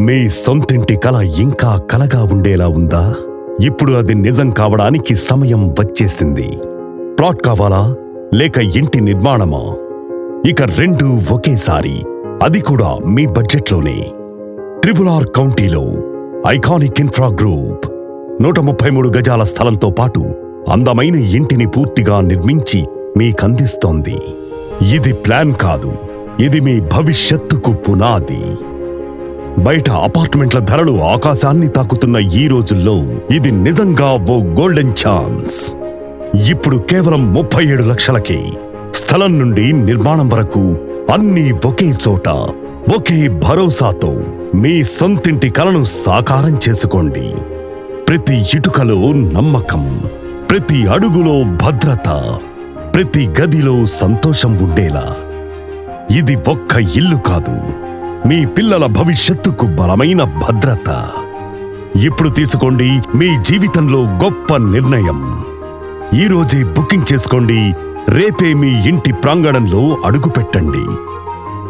మీ సొంతింటి కల ఇంకా కలగా ఉండేలా ఉందా? ఇప్పుడు అది నిజం కావడానికి సమయం వచ్చేసింది. ప్లాట్ కావాలా లేక ఇంటి నిర్మాణమా? ఇక రెండు ఒకేసారి, అది కూడా మీ బడ్జెట్లోనే. RRR కౌంటీలో ఐకానిక్ ఇన్ఫ్రా గ్రూప్ 133 గజాల స్థలంతో పాటు అందమైన ఇంటిని పూర్తిగా నిర్మించి మీకందిస్తోంది. ఇది ప్లాన్ కాదు, ఇది మీ భవిష్యత్తుకు పునాది. బయట అపార్ట్మెంట్ల ధరలు ఆకాశాన్ని తాకుతున్న ఈ రోజుల్లో ఇది నిజంగా ఓ గోల్డెన్ ఛాన్స్. ఇప్పుడు కేవలం 37 లక్షలకే స్థలం నుండి నిర్మాణం వరకు అన్నీ ఒకే చోట, ఒకే భరోసాతో మీ సొంతింటి కలను సాకారం చేసుకోండి. ప్రతి ఇటుకలో నమ్మకం, ప్రతి అడుగులో భద్రత, ప్రతి గదిలో సంతోషం ఉండేలా. ఇది ఒక్క ఇల్లు కాదు, మీ పిల్లల భవిష్యత్తుకు బలమైన భద్రత. ఇప్పుడు తీసుకోండి మీ జీవితంలో గొప్ప నిర్ణయం. ఈరోజే బుకింగ్ చేసుకోండి, రేపే మీ ఇంటి ప్రాంగణంలో అడుగుపెట్టండి.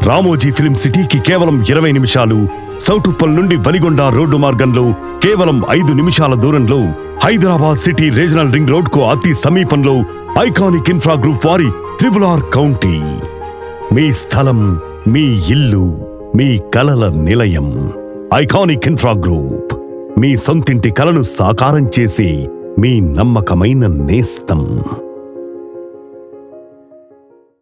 రామోజీ ఫిల్మ్ సిటీకి కేవలం 20 నిమిషాలు, చౌటుప్పల్ నుండి వలిగొండ రోడ్డు మార్గంలో కేవలం 5 నిమిషాల దూరంలో, Hyderabad city regional ring road కు అతి సమీపంలో ఐకానిక్ ఇన్ఫ్రా గ్రూప్ వారి RRR కౌంటీ. మీ స్థలం, మీ ఇల్లు, మీ కలల నిలయం. ఐకానిక్ ఇన్ఫ్రా గ్రూప్, మీ సొంతింటి కలను సాకారం చేసే మీ నమ్మకమైన నేస్తం.